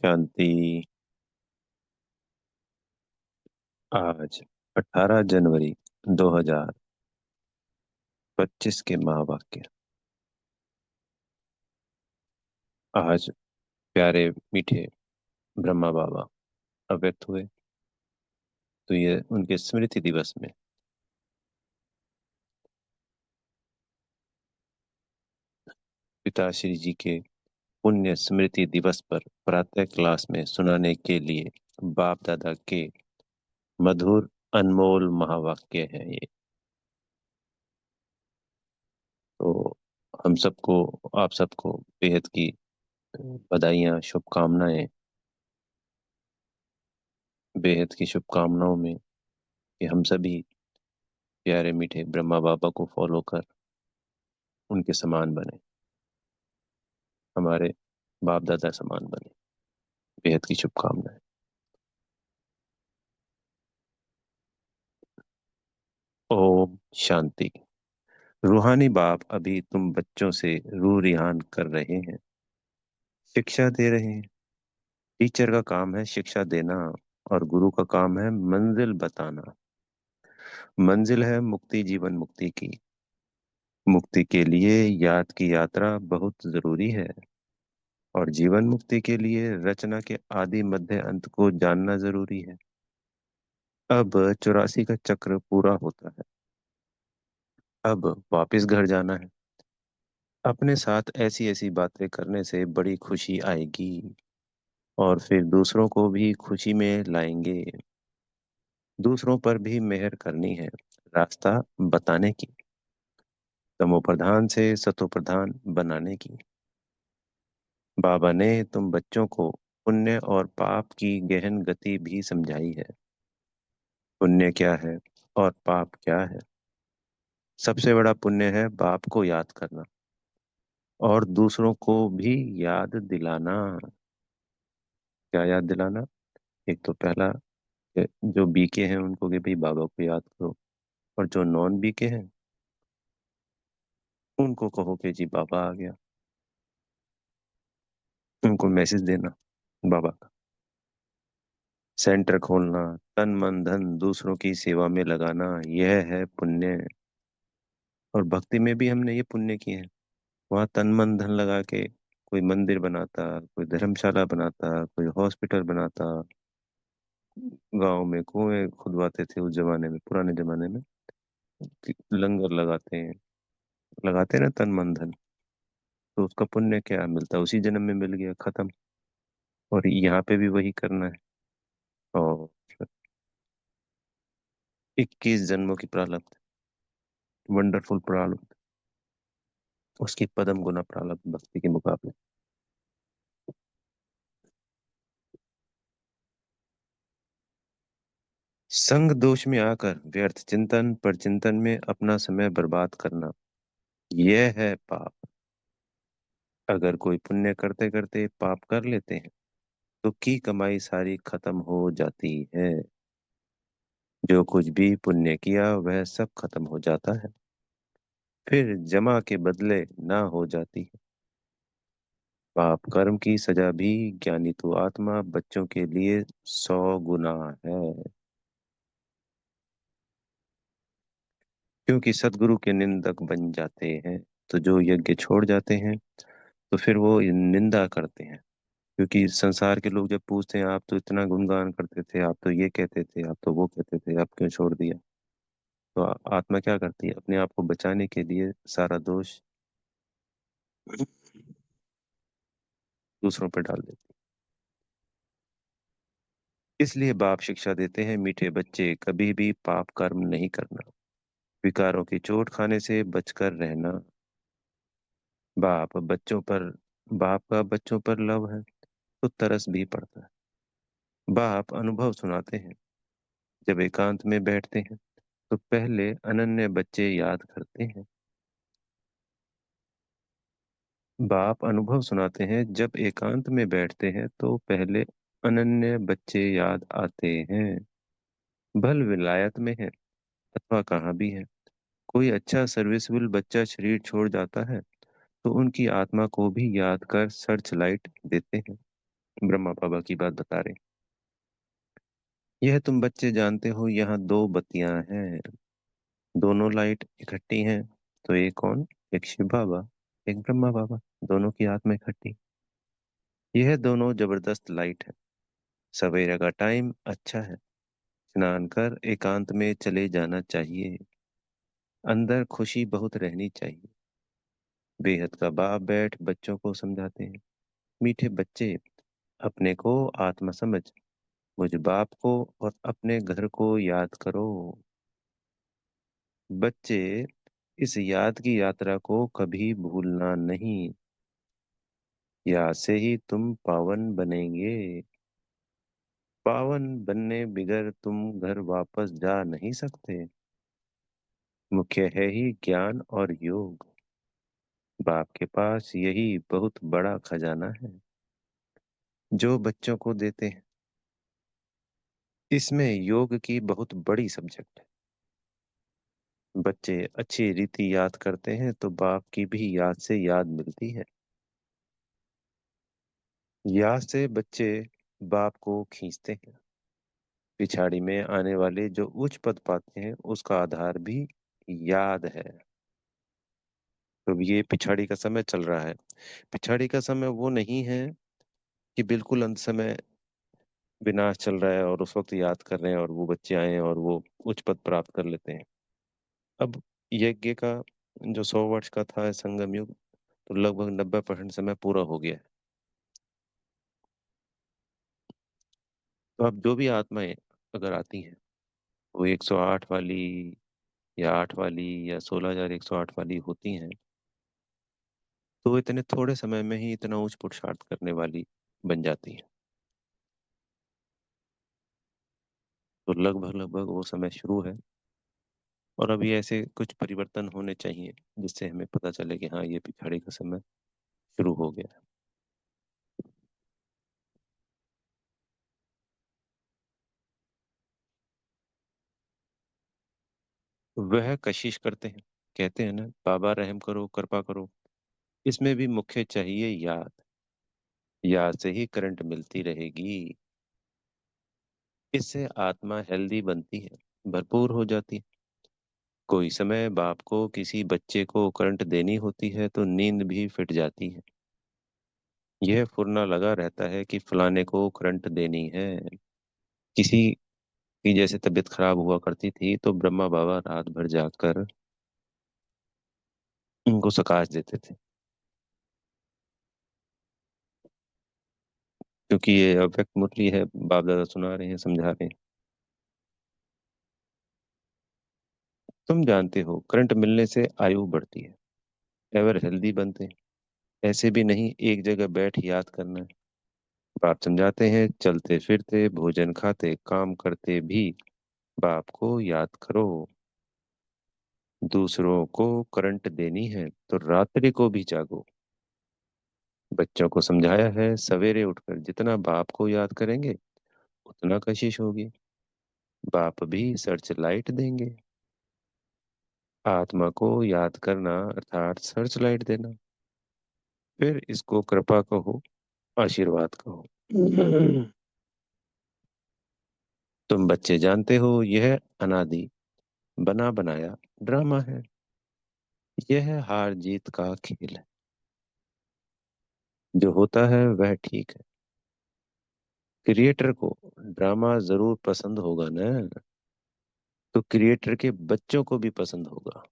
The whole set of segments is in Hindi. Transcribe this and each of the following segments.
शांति। आज 18 जनवरी 2025 के महावाक्य। आज प्यारे मीठे ब्रह्मा बाबा अव्यक्त हुए, तो ये उनके स्मृति दिवस में पिताश्री जी के पुण्य स्मृति दिवस पर प्रातः क्लास में सुनाने के लिए बाप दादा के मधुर अनमोल महावाक्य हैं ये। तो हम सबको, आप सबको बेहद की बधाइयाँ, शुभकामनाएं। बेहद की शुभकामनाओं में कि हम सभी प्यारे मीठे ब्रह्मा बाबा को फॉलो कर उनके समान बने, हमारे बाप दादा समान बने। बेहद की शुभकामनाएं। ओम शांति। रूहानी बाप अभी तुम बच्चों से रू रिहान कर रहे हैं, शिक्षा दे रहे हैं। टीचर का काम है शिक्षा देना और गुरु का काम है मंजिल बताना। मंजिल है मुक्ति, जीवन मुक्ति की। मुक्ति के लिए याद की यात्रा बहुत जरूरी है और जीवन मुक्ति के लिए रचना के आदि मध्य अंत को जानना जरूरी है। अब 84 का चक्र पूरा होता है। अब वापस घर जाना है। अपने साथ ऐसी ऐसी बातें करने से बड़ी खुशी आएगी और फिर दूसरों को भी खुशी में लाएंगे। दूसरों पर भी मेहर करनी है, रास्ता बताने की, तमो प्रधान से सतो प्रधान बनाने की। बाबा ने तुम बच्चों को पुण्य और पाप की गहन गति भी समझाई है। पुण्य क्या है और पाप क्या है? सबसे बड़ा पुण्य है बाप को याद करना और दूसरों को भी याद दिलाना। क्या याद दिलाना? एक तो पहला, जो बीके हैं उनको कि भाई बाबा को याद करो, और जो नॉन बीके हैं उनको कहो कि जी बाबा आ गया। उनको मैसेज देना बाबा का। सेंटर खोलना, तन मन धन दूसरों की सेवा में लगाना, यह है पुण्य। और भक्ति में भी हमने ये पुण्य किए हैं। वहाँ तन मन धन लगा के कोई मंदिर बनाता, कोई धर्मशाला बनाता, कोई हॉस्पिटल बनाता, गांव में कुएं खुदवाते थे उस जमाने में, पुराने जमाने में। लंगर लगाते ना तन मन धन, तो उसका पुण्य क्या मिलता है? उसी जन्म में मिल गया, खत्म। और यहाँ पे भी वही करना है। और 21 जन्मों की प्रारब्ध, वंडरफुल प्रारब्ध, उसकी पदम गुना प्रारब्ध भक्ति के मुकाबले। संग दोष में आकर व्यर्थ चिंतन पर चिंतन में अपना समय बर्बाद करना, यह है पाप। अगर कोई पुण्य करते करते पाप कर लेते हैं तो की कमाई सारी खत्म हो जाती है। जो कुछ भी पुण्य किया वह सब खत्म हो जाता है, फिर जमा के बदले ना हो जाती है। पाप कर्म की सजा भी ज्ञानी तो आत्मा बच्चों के लिए 100 गुना है। क्योंकि सदगुरु के निंदक बन जाते हैं, तो जो यज्ञ छोड़ जाते हैं तो फिर वो निंदा करते हैं। क्योंकि संसार के लोग जब पूछते हैं, आप तो इतना गुणगान करते थे, आप तो ये कहते थे, आप तो वो कहते थे, आप क्यों छोड़ दिया? तो आत्मा क्या करती है? अपने आप को बचाने के लिए सारा दोष दूसरों पर डाल देती है। इसलिए बाप शिक्षा देते हैं, मीठे बच्चे कभी भी पाप कर्म नहीं करना, विकारों की चोट खाने से बचकर रहना। बाप बच्चों पर बाप का बच्चों पर लव है तो तरस भी पड़ता है। बाप अनुभव सुनाते हैं। जब एकांत में बैठते हैं तो पहले अनन्य बच्चे याद करते हैं। बाप अनुभव सुनाते हैं, जब एकांत में बैठते हैं तो पहले अनन्य बच्चे याद आते हैं। भल विलायत में है अथवा कहाँ भी है, कोई अच्छा सर्विसबल बच्चा शरीर छोड़ जाता है तो उनकी आत्मा को भी याद कर सर्च लाइट देते हैं। ब्रह्मा बाबा की बात बता रहे। यह तुम बच्चे जानते हो, यहाँ दो बत्तियां हैं, दोनों लाइट इकट्ठी हैं, तो एक कौन? एक शिव बाबा, एक ब्रह्मा बाबा, दोनों की आत्मा इकट्ठी। यह दोनों जबरदस्त लाइट है। सवेरे का टाइम अच्छा है, स्नान कर एकांत में चले जाना चाहिए। अंदर खुशी बहुत रहनी चाहिए। बेहद का बाप बैठ बच्चों को समझाते हैं। मीठे बच्चे, अपने को आत्मा समझ, मुझ बाप को और अपने घर को याद करो। बच्चे, इस याद की यात्रा को कभी भूलना नहीं। याद से ही तुम पावन बनेंगे। पावन बनने बिगर तुम घर वापस जा नहीं सकते। मुख्य है ही ज्ञान और योग। बाप के पास यही बहुत बड़ा खजाना है जो बच्चों को देते हैं। इसमें योग की बहुत बड़ी सब्जेक्ट है। बच्चे अच्छी रीति याद करते हैं तो बाप की भी याद से याद मिलती है। याद से बच्चे बाप को खींचते हैं। पिछाड़ी में आने वाले जो उच्च पद पाते हैं उसका आधार भी याद है। तो ये पिछाड़ी का समय चल रहा है। पिछाड़ी का समय वो नहीं है कि बिल्कुल अंत समय विनाश चल रहा है और उस वक्त याद कर रहे हैं और वो बच्चे आए हैं और वो उच्च पद प्राप्त कर लेते हैं। अब यज्ञ का जो 100 वर्ष का था संगम युग, तो लगभग 90% समय पूरा हो गया है। तो अब जो भी आत्माएं अगर आती हैं, वो 108 वाली या 8 वाली या 16,108 वाली होती हैं, तो इतने थोड़े समय में ही इतना उच्च पुरुषार्थ करने वाली बन जाती हैं। तो लगभग लगभग वो समय शुरू है। और अभी ऐसे कुछ परिवर्तन होने चाहिए जिससे हमें पता चले कि हाँ, ये पिछाड़ी का समय शुरू हो गया है। वह कशिश करते हैं, कहते हैं ना, बाबा रहम करो, कृपा करो। इसमें भी मुख्य चाहिए याद। याद से ही करंट मिलती रहेगी। इससे आत्मा हेल्दी बनती है, भरपूर हो जाती है। कोई समय बाप को किसी बच्चे को करंट देनी होती है तो नींद भी फिट जाती है। यह फुरना लगा रहता है कि फलाने को करंट देनी है। किसी की जैसे तबीयत खराब हुआ करती थी तो ब्रह्मा बाबा रात भर जागकर उनको सकाश देते थे, क्योंकि ये अव्यक्त मुरली है, बाप दादा सुना रहे हैं, समझा रहे हैं। तुम जानते हो करंट मिलने से आयु बढ़ती है, एवर हेल्दी बनते हैं। ऐसे भी नहीं एक जगह बैठ याद करना है। बाप समझाते हैं, चलते फिरते भोजन खाते काम करते भी बाप को याद करो। दूसरों को करंट देनी है तो रात्रि को भी जागो। बच्चों को समझाया है, सवेरे उठकर जितना बाप को याद करेंगे उतना कशिश होगी। बाप भी सर्च लाइट देंगे। आत्मा को याद करना अर्थात सर्च लाइट देना। फिर इसको कृपा कहो, आशीर्वाद कहो। तुम बच्चे जानते हो यह अनादि बना बनाया ड्रामा है। यह हार जीत का खेल है। जो होता है वह ठीक है। क्रिएटर को ड्रामा जरूर पसंद होगा ना, तो क्रिएटर के बच्चों को भी पसंद होगा।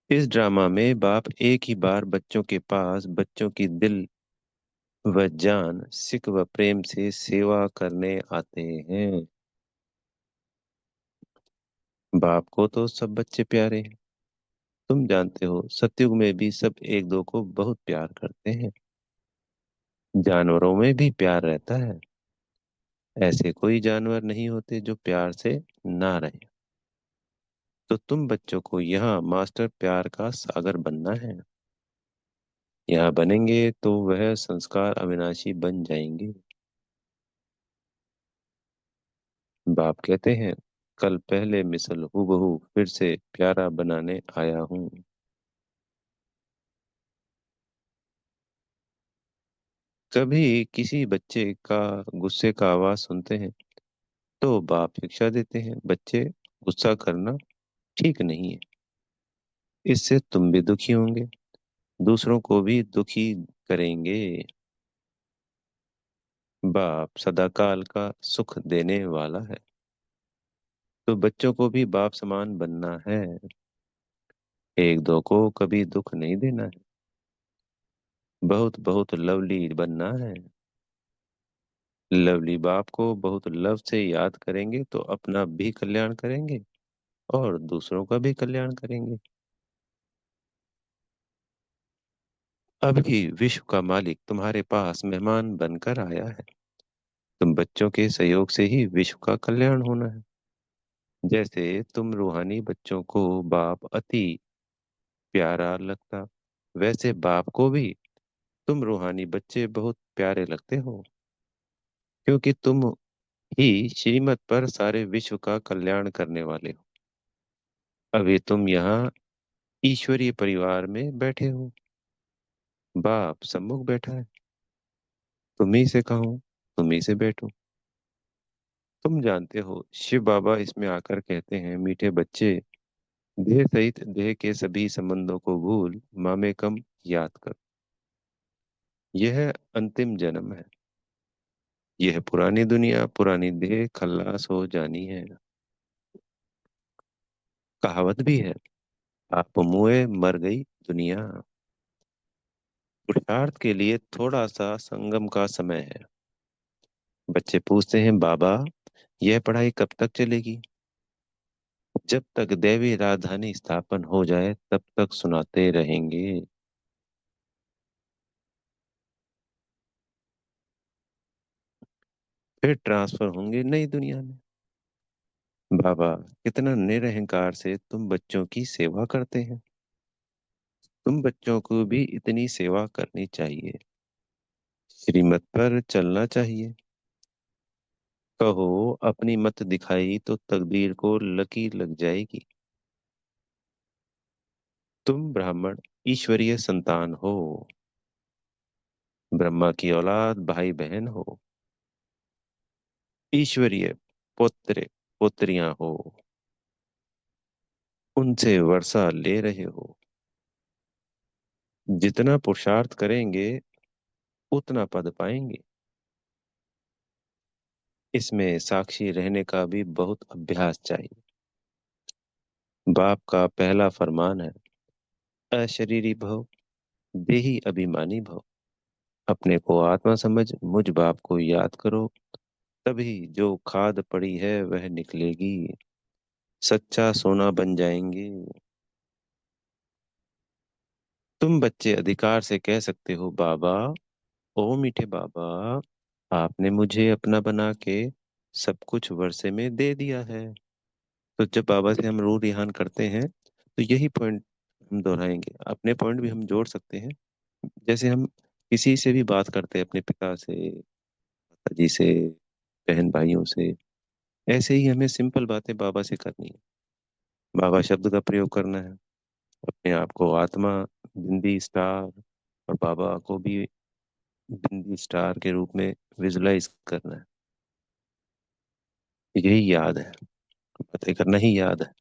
इस ड्रामा में बाप एक ही बार बच्चों के पास बच्चों की दिल व जान सिक व प्रेम से सेवा करने आते हैं। बाप को तो सब बच्चे प्यारे हैं। तुम जानते हो सतयुग में भी सब एक दो को बहुत प्यार करते हैं। जानवरों में भी प्यार रहता है। ऐसे कोई जानवर नहीं होते जो प्यार से ना रहे। तो तुम बच्चों को यहाँ मास्टर प्यार का सागर बनना है। यहाँ बनेंगे तो वह संस्कार अविनाशी बन जाएंगे। बाप कहते हैं, कल पहले मिसल हूबहू फिर से प्यारा बनाने आया हूँ। कभी किसी बच्चे का गुस्से का आवाज सुनते हैं तो बाप शिक्षा देते हैं, बच्चे गुस्सा करना ठीक नहीं है, इससे तुम भी दुखी होंगे, दूसरों को भी दुखी करेंगे। बाप सदाकाल का सुख देने वाला है, तो बच्चों को भी बाप समान बनना है, एक दो को कभी दुख नहीं देना है, बहुत बहुत लवली बनना है। लवली बाप को बहुत लव से याद करेंगे तो अपना भी कल्याण करेंगे और दूसरों का भी कल्याण करेंगे। अभी विश्व का मालिक तुम्हारे पास मेहमान बनकर आया है, तुम बच्चों के सहयोग से ही विश्व का कल्याण होना है। जैसे तुम रूहानी बच्चों को बाप अति प्यारा लगता, वैसे बाप को भी तुम रूहानी बच्चे बहुत प्यारे लगते हो, क्योंकि तुम ही श्रीमत पर सारे विश्व का कल्याण करने वाले हो। अभी तुम यहाँ ईश्वरीय परिवार में बैठे हो, बाप सम्मुख बैठा है, तुम्ही से कहूँ, तुम्ही से बैठो। तुम जानते हो शिव बाबा इसमें आकर कहते हैं, मीठे बच्चे, देह सहित देह के सभी संबंधों को भूल मामे कम याद कर। यह अंतिम जन्म है, यह पुरानी दुनिया पुरानी देह खल्लास हो जानी है। कहावत भी है, आप मुए मर गई दुनिया। पुरुषार्थ के लिए थोड़ा सा संगम का समय है। बच्चे पूछते हैं, बाबा यह पढ़ाई कब तक चलेगी? जब तक दैवी राजधानी स्थापन हो जाए तब तक सुनाते रहेंगे। फिर ट्रांसफर होंगे नई दुनिया में। बाबा कितना निरहंकार से तुम बच्चों की सेवा करते हैं, तुम बच्चों को भी इतनी सेवा करनी चाहिए, श्रीमत पर चलना चाहिए। कहो अपनी मत दिखाई तो तकदीर को लकीर लग जाएगी। तुम ब्राह्मण ईश्वरीय संतान हो, ब्रह्मा की औलाद भाई बहन हो, ईश्वरीय पुत्र पुत्रियां हो, उनसे वर्षा ले रहे हो। जितना पुरुषार्थ करेंगे उतना पद पाएंगे। इसमें साक्षी रहने का भी बहुत अभ्यास चाहिए। बाप का पहला फरमान है, अशरीरी भव, देही अभिमानी भव। अपने को आत्मा समझ मुझ बाप को याद करो, तभी जो खाद पड़ी है वह निकलेगी, सच्चा सोना बन जाएंगे। तुम बच्चे अधिकार से कह सकते हो, बाबा, ओ मीठे बाबा, आपने मुझे अपना बना के सब कुछ वर्षे में दे दिया है। तो जब बाबा से हम रू रिहान करते हैं तो यही पॉइंट हम दोहराएंगे, अपने पॉइंट भी हम जोड़ सकते हैं। जैसे हम किसी से भी बात करते हैं, अपने पिता से, जी से, बहन भाइयों से, ऐसे ही हमें सिंपल बातें बाबा से करनी है। बाबा शब्द का प्रयोग करना है, अपने आप को आत्मा, बिंदी स्टार, और बाबा को भी बिंदी स्टार के रूप में विजुलाइज करना है। यही याद है, बातें करना ही याद है,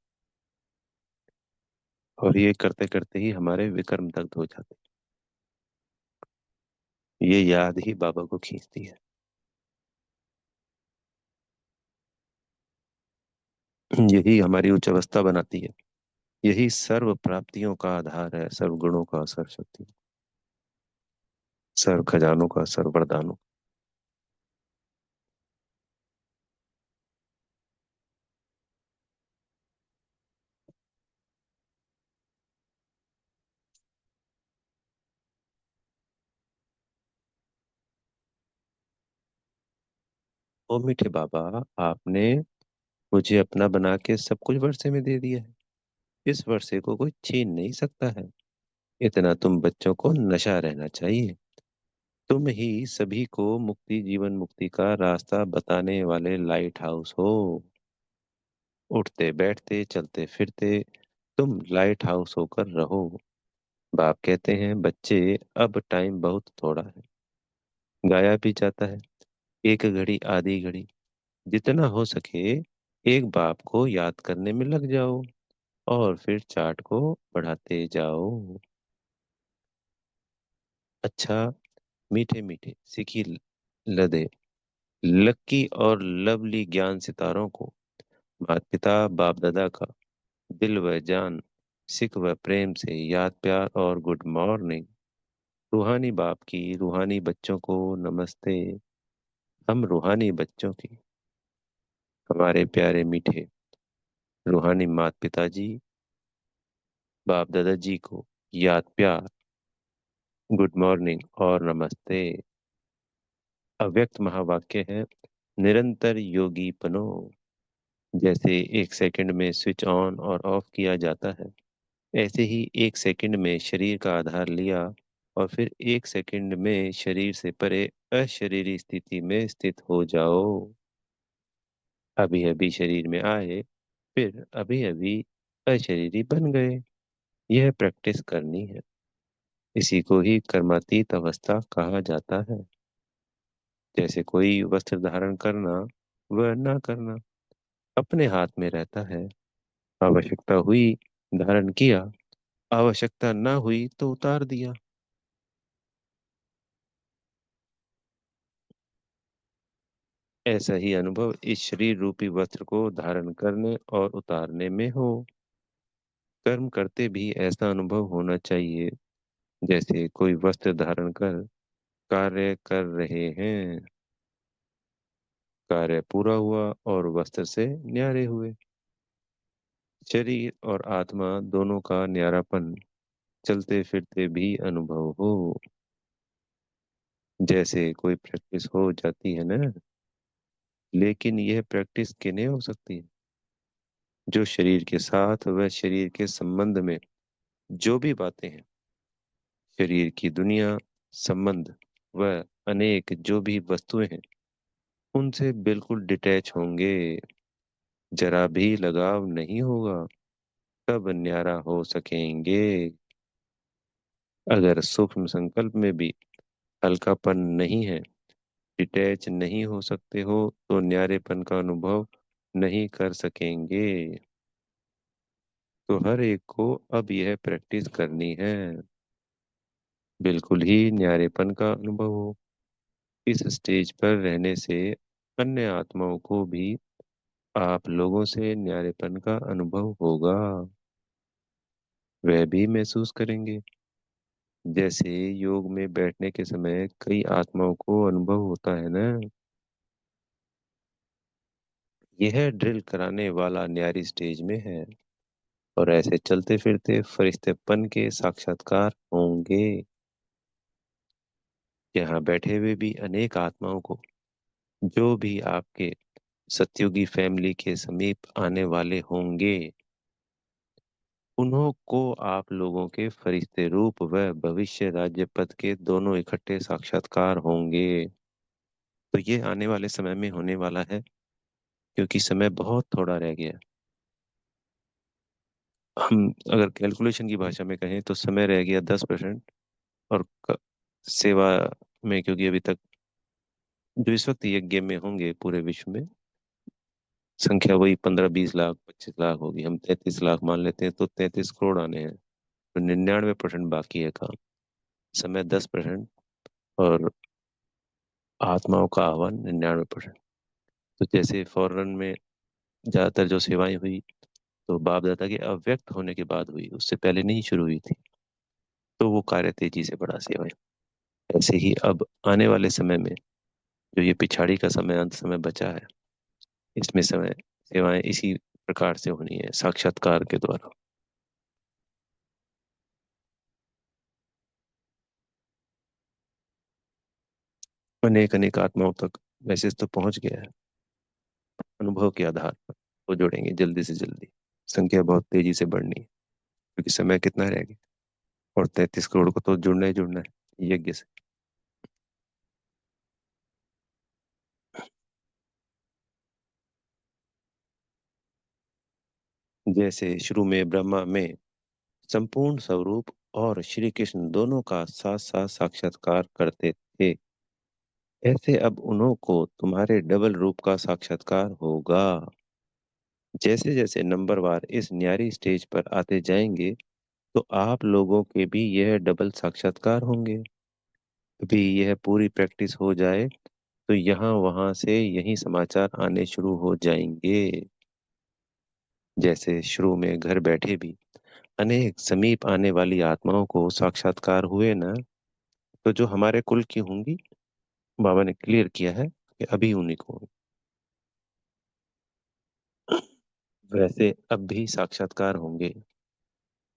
और ये करते करते ही हमारे विक्रम दग्ध हो जाते हैं। ये याद ही बाबा को खींचती है। यही हमारी उच्च अवस्था बनाती है। यही सर्व प्राप्तियों का आधार है, सर्व गुणों का, सर्व शक्ति, सर्व खजानों का, सर्व वरदानों। ओ मीठे बाबा, आपने मुझे अपना बना के सब कुछ वर्षे में दे दिया है, इस वर्षे को कोई छीन नहीं सकता है। इतना तुम बच्चों को नशा रहना चाहिए। तुम ही सभी को मुक्ति, जीवन मुक्ति का रास्ता बताने वाले लाइट हाउस हो। उठते बैठते चलते फिरते तुम लाइट हाउस होकर रहो। बाप कहते हैं, बच्चे अब टाइम बहुत थोड़ा है, गाया भी जाता है, एक घड़ी आधी घड़ी, जितना हो सके एक बाप को याद करने में लग जाओ और फिर चार्ट को बढ़ाते जाओ। अच्छा, मीठे मीठे सिकी लदे लक्की और लवली ज्ञान सितारों को माता पिता बाप दादा का दिल व जान सिक व प्रेम से याद प्यार और गुड मॉर्निंग। रूहानी बाप की रूहानी बच्चों को नमस्ते। हम रूहानी बच्चों की हमारे प्यारे मीठे रूहानी माता पिताजी बाप दादाजी को याद प्यार, गुड मॉर्निंग और नमस्ते। अव्यक्त महावाक्य है, निरंतर योगी बनो। जैसे एक सेकंड में स्विच ऑन और ऑफ किया जाता है, ऐसे ही एक सेकंड में शरीर का आधार लिया और फिर एक सेकंड में शरीर से परे अशरीरी स्थिति में स्थित हो जाओ। अभी अभी शरीर में आए, फिर अभी अभी अशरीरी बन गए। यह प्रैक्टिस करनी है। इसी को ही कर्मातीत अवस्था कहा जाता है। जैसे कोई वस्त्र धारण करना व न करना अपने हाथ में रहता है। आवश्यकता हुई धारण किया, आवश्यकता न हुई तो उतार दिया। ऐसा ही अनुभव इस शरीर रूपी वस्त्र को धारण करने और उतारने में हो। कर्म करते भी ऐसा अनुभव होना चाहिए, जैसे कोई वस्त्र धारण कर कार्य कर रहे हैं। कार्य पूरा हुआ और वस्त्र से न्यारे हुए। शरीर और आत्मा दोनों का न्यारापन चलते फिरते भी अनुभव हो। जैसे कोई प्रैक्टिस हो जाती है ना, लेकिन यह प्रैक्टिस किन्हें हो सकती है? जो शरीर के साथ व शरीर के संबंध में जो भी बातें हैं, शरीर की दुनिया, संबंध व अनेक जो भी वस्तुएं हैं, उनसे बिल्कुल डिटैच होंगे। जरा भी लगाव नहीं होगा, तब न्यारा हो सकेंगे। अगर सूक्ष्म संकल्प में भी हल्कापन नहीं है, डिटैच नहीं हो सकते हो, तो न्यारेपन का अनुभव नहीं कर सकेंगे। तो हर एक को अब यह प्रैक्टिस करनी है, बिल्कुल ही न्यारेपन का अनुभव हो। इस स्टेज पर रहने से अन्य आत्माओं को भी आप लोगों से न्यारेपन का अनुभव होगा। वह भी महसूस करेंगे। जैसे योग में बैठने के समय कई आत्माओं को अनुभव होता है ना। यह ड्रिल कराने वाला न्यारी स्टेज में है और ऐसे चलते फिरते फरिश्तेपन के साक्षात्कार होंगे। यहाँ बैठे हुए भी अनेक आत्माओं को, जो भी आपके सतयुगी फैमिली के समीप आने वाले होंगे, उन्हों को आप लोगों के फरिश्ते रूप व भविष्य राज्य पद के दोनों इकट्ठे साक्षात्कार होंगे। तो ये आने वाले समय में होने वाला है, क्योंकि समय बहुत थोड़ा रह गया। हम अगर कैलकुलेशन की भाषा में कहें तो समय रह गया 10%। और सेवा में, क्योंकि अभी तक जो इस वक्त यज्ञ में होंगे पूरे विश्व में, संख्या वही 15-20 लाख 25 लाख होगी। हम 33 लाख मान लेते हैं तो 33 करोड़ आने हैं। तो 99% बाकी है काम। समय 10%। और आत्माओं का आह्वान 99%। तो जैसे फॉरेन में ज्यादातर जो सेवाएं हुई, तो बाप दादा के अव्यक्त होने के बाद हुई, उससे पहले नहीं शुरू हुई थी। तो वो कार्य तेजी से बढ़ा सेवाएं। ऐसे ही अब आने वाले समय में, जो ये पिछाड़ी का समय अंत समय बचा है, इसमें समय सेवाएं इसी प्रकार से होनी है, साक्षात्कार के द्वारा। अनेक अनेक आत्माओं तक मैसेज तो पहुंच गया है। अनुभव के आधार पर वो जुड़ेंगे जल्दी से जल्दी। संख्या बहुत तेजी से बढ़नी है, क्योंकि समय कितना रह गया। और 33 करोड़ को तो जुड़ना ही जुड़ना है यज्ञ से। जैसे शुरू में ब्रह्मा में संपूर्ण स्वरूप और श्री कृष्ण दोनों का साथ साथ साक्षात्कार करते थे, ऐसे अब उन्हों को तुम्हारे डबल रूप का साक्षात्कार होगा। जैसे जैसे नंबरवार इस न्यारी स्टेज पर आते जाएंगे, तो आप लोगों के भी यह डबल साक्षात्कार होंगे। अभी यह पूरी प्रैक्टिस हो जाए, तो यहाँ वहां से यही समाचार आने शुरू हो जाएंगे। जैसे शुरू में घर बैठे भी अनेक समीप आने वाली आत्माओं को साक्षात्कार हुए ना, तो जो हमारे कुल की होंगी, बाबा ने क्लियर किया है कि अभी उन्हीं को, वैसे अब भी साक्षात्कार होंगे।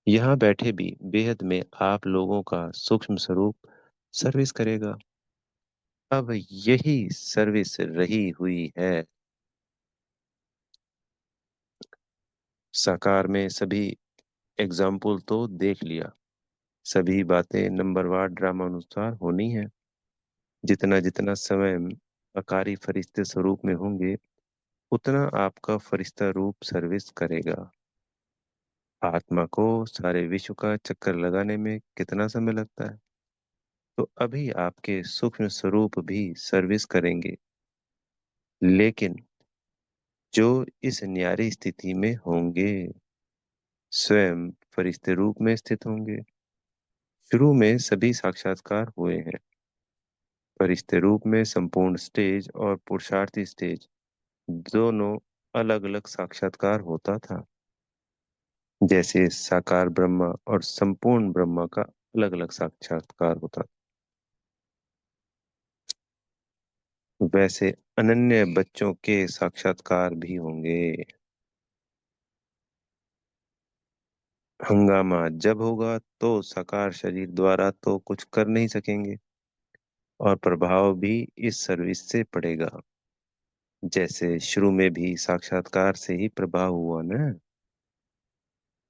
यहाँ बैठे भी बेहद में आप लोगों का सूक्ष्म स्वरूप सर्विस करेगा। अब यही सर्विस रही हुई है। साकार में सभी एग्जाम्पल तो देख लिया। सभी बातें नंबरवार ड्रामा अनुसार होनी है। जितना जितना समय अकारी फरिश्ते स्वरूप में होंगे, उतना आपका फरिश्ता रूप सर्विस करेगा। आत्मा को सारे विश्व का चक्कर लगाने में कितना समय लगता है, तो अभी आपके सूक्ष्म स्वरूप भी सर्विस करेंगे। लेकिन जो इस न्यारी स्थिति में होंगे, स्वयं फरिश्ते रूप में स्थित होंगे। शुरू में सभी साक्षात्कार हुए हैं। फरिश्ते रूप में संपूर्ण स्टेज और पुरुषार्थी स्टेज दोनों अलग अलग साक्षात्कार होता था। जैसे साकार ब्रह्मा और संपूर्ण ब्रह्मा का अलग अलग साक्षात्कार होता था, वैसे अनन्य बच्चों के साक्षात्कार भी होंगे। हंगामा जब होगा तो साकार शरीर द्वारा तो कुछ कर नहीं सकेंगे, और प्रभाव भी इस सर्विस से पड़ेगा। जैसे शुरू में भी साक्षात्कार से ही प्रभाव हुआ ना,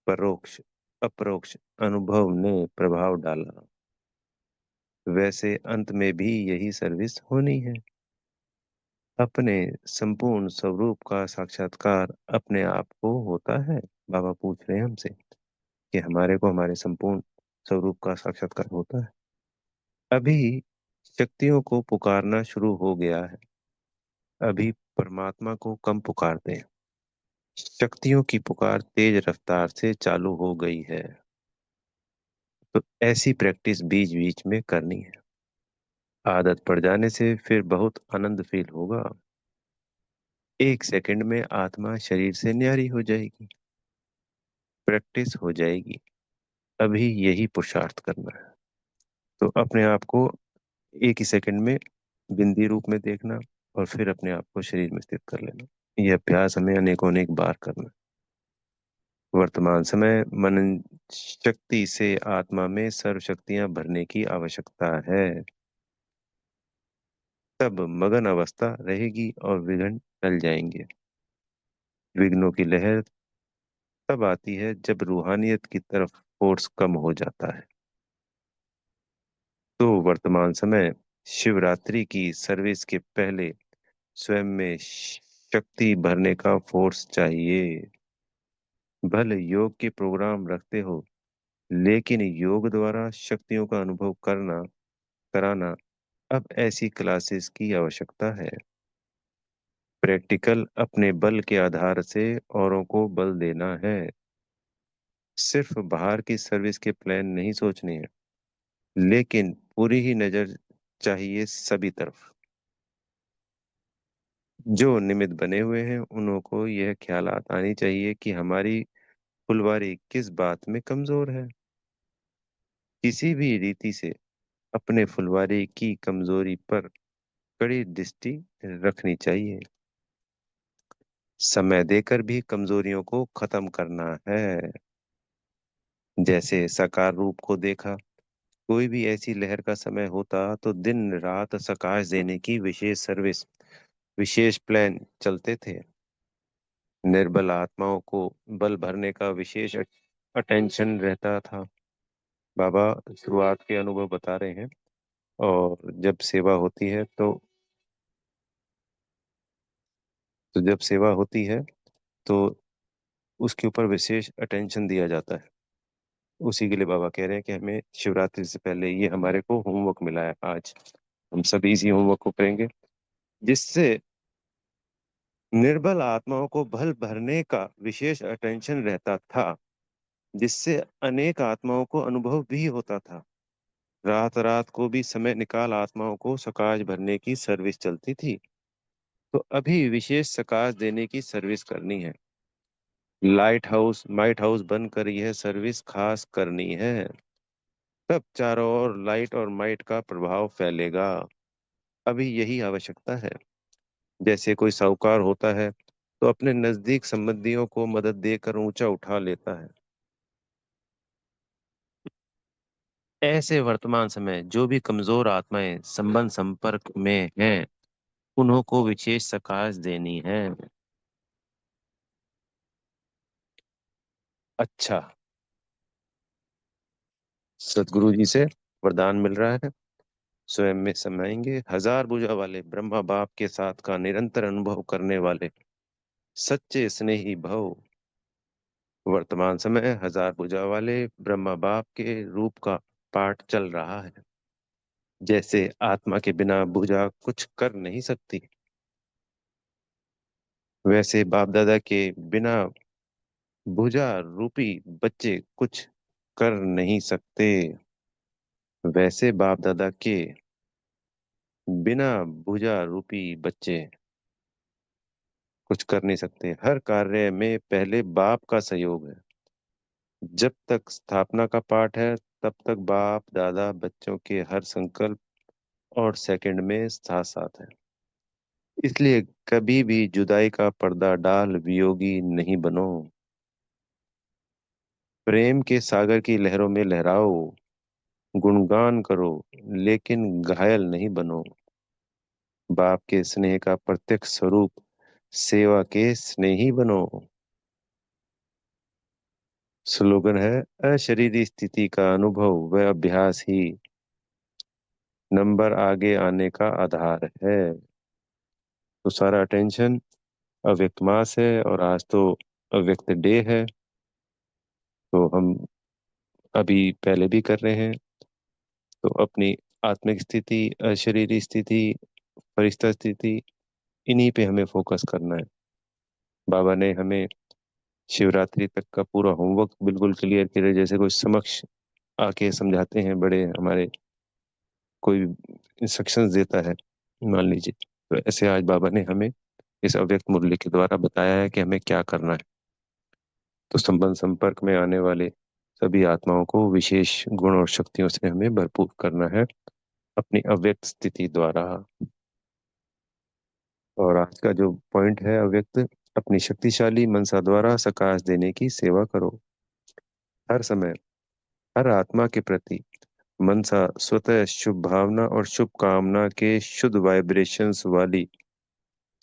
परोक्ष अपरोक्ष अनुभव ने प्रभाव डाला। वैसे अंत में भी यही सर्विस होनी है। अपने संपूर्ण स्वरूप का साक्षात्कार अपने आप को होता है। बाबा पूछ रहे हैं हमसे कि हमारे को हमारे संपूर्ण स्वरूप का साक्षात्कार होता है। अभी शक्तियों को पुकारना शुरू हो गया है। अभी परमात्मा को कम पुकारते हैं। शक्तियों की पुकार तेज रफ्तार से चालू हो गई है। तो ऐसी प्रैक्टिस बीच बीच में करनी है। आदत पड़ जाने से फिर बहुत आनंद फील होगा। एक सेकंड में आत्मा शरीर से न्यारी हो जाएगी। प्रैक्टिस हो जाएगी। अभी यही पुरुषार्थ करना है। तो अपने आप को एक ही सेकंड में बिंदी रूप में देखना, और फिर अपने आप को शरीर में स्थित कर लेना। यह अभ्यास हमें अनेकों अनेक बार करना है। वर्तमान समय मनन शक्ति से आत्मा में सर्व शक्तियां भरने की आवश्यकता है। तब मगन अवस्था रहेगी और विघ्न टल जाएंगे। विघ्नों की लहर तब आती है जब रूहानियत की तरफ फोर्स कम हो जाता है। तो वर्तमान समय शिवरात्रि की सर्विस के पहले स्वयं में शक्ति भरने का फोर्स चाहिए। भले योग के प्रोग्राम रखते हो, लेकिन योग द्वारा शक्तियों का अनुभव करना कराना अब ऐसी क्लासेस की आवश्यकता है। प्रैक्टिकल अपने बल के आधार से औरों को बल देना है। सिर्फ बाहर की सर्विस के प्लान नहीं सोचने हैं, लेकिन पूरी ही नजर चाहिए सभी तरफ। जो निमित्त बने हुए हैं उन्हों को यह ख्यालात आनी चाहिए कि हमारी फुलवारी किस बात में कमजोर है। किसी भी रीति से अपने फुलवारी की कमजोरी पर कड़ी दृष्टि रखनी चाहिए। समय देकर भी कमजोरियों को खत्म करना है। जैसे साकार रूप को देखा, कोई भी ऐसी लहर का समय होता तो दिन रात सकाश देने की विशेष सर्विस, विशेष प्लान चलते थे। निर्बल आत्माओं को बल भरने का विशेष अटेंशन रहता था। बाबा शुरुआत के अनुभव बता रहे हैं। और जब सेवा होती है तो जब सेवा होती है तो उसके ऊपर विशेष अटेंशन दिया जाता है। उसी के लिए बाबा कह रहे हैं कि हमें शिवरात्रि से पहले ये हमारे को होमवर्क मिला है आज। हम सभी इसी होमवर्क को करेंगे, जिससे निर्बल आत्माओं को बल भरने का विशेष अटेंशन रहता था, जिससे अनेक आत्माओं को अनुभव भी होता था। रात रात को भी समय निकाल आत्माओं को सकाश भरने की सर्विस चलती थी। तो अभी विशेष सकाश देने की सर्विस करनी है। लाइट हाउस माइट हाउस बनकर यह सर्विस खास करनी है। तब चारों ओर लाइट और माइट का प्रभाव फैलेगा। अभी यही आवश्यकता है। जैसे कोई साहूकार होता है तो अपने नजदीक संबंधियों को मदद देकर ऊंचा उठा लेता है। ऐसे वर्तमान समय जो भी कमजोर आत्माएं संबंध संपर्क में हैं, उन्हों को विशेष सकाश देनी है। अच्छा, सदगुरु जी से वरदान मिल रहा है। स्वयं में समाएंगे हजार भुजा वाले ब्रह्मा बाप के साथ का निरंतर अनुभव करने वाले सच्चे स्नेही भव। वर्तमान समय हजार भुजा वाले ब्रह्मा बाप के रूप का पाठ चल रहा है। जैसे आत्मा के बिना भुजा कुछ कर नहीं सकती, वैसे बाप दादा के बिना भुजा रूपी बच्चे कुछ कर नहीं सकते। वैसे बाप दादा के बिना भुजा रूपी बच्चे कुछ कर नहीं सकते। हर कार्य में पहले बाप का सहयोग है। जब तक स्थापना का पाठ है, तब तक बाप दादा बच्चों के हर संकल्प और सेकंड में साथ साथ है। इसलिए कभी भी जुदाई का पर्दा डाल वियोगी नहीं बनो। प्रेम के सागर की लहरों में लहराओ, गुणगान करो, लेकिन घायल नहीं बनो। बाप के स्नेह का प्रत्यक्ष स्वरूप सेवा के स्नेही बनो। स्लोगन है, अशरीरी स्थिति का अनुभव व अभ्यास ही नंबर आगे आने का आधार है। तो सारा अटेंशन अव्यक्त मास है और आज तो अव्यक्त डे है। तो हम अभी पहले भी कर रहे हैं। तो अपनी आत्मिक स्थिति, अशरीरी स्थिति, फरिश्ता स्थिति, इन्हीं पे हमें फोकस करना है। बाबा ने हमें शिवरात्रि तक का पूरा होमवर्क बिल्कुल क्लियर किया। जैसे कोई समक्ष आके समझाते हैं बड़े हमारे, कोई इंस्ट्रक्शंस देता है मान लीजिए, तो ऐसे आज बाबा ने हमें इस अव्यक्त मुरली के द्वारा बताया है कि हमें क्या करना है। तो संबंध संपर्क में आने वाले सभी आत्माओं को विशेष गुण और शक्तियों से हमें भरपूर करना है अपनी अव्यक्त स्थिति द्वारा। और आज का जो पॉइंट है अव्यक्त, अपनी शक्तिशाली मनसा द्वारा सकाश देने की सेवा करो। हर समय हर आत्मा के प्रति मनसा स्वतः शुभ भावना और शुभ कामना के शुद्ध वाइब्रेशंस वाली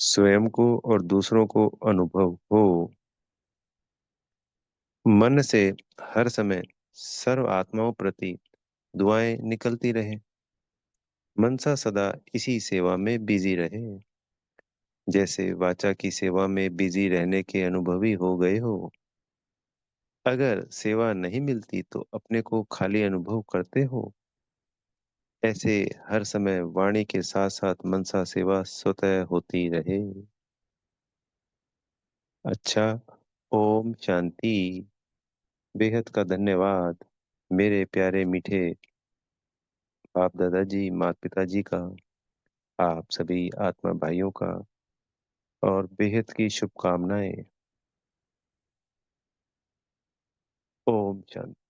स्वयं को और दूसरों को अनुभव हो। मन से हर समय सर्व आत्माओं प्रति दुआएं निकलती रहे। मनसा सदा इसी सेवा में बिजी रहे, जैसे वाचा की सेवा में बिजी रहने के अनुभवी हो गए हो। अगर सेवा नहीं मिलती तो अपने को खाली अनुभव करते हो। ऐसे हर समय वाणी के साथ साथ मनसा सेवा स्वतः होती रहे। अच्छा, ओम शांति। बेहद का धन्यवाद मेरे प्यारे मीठे बाप दादाजी, माता पिताजी का, आप सभी आत्मा भाइयों का, और बेहद की शुभकामनाएं। ओम शांति।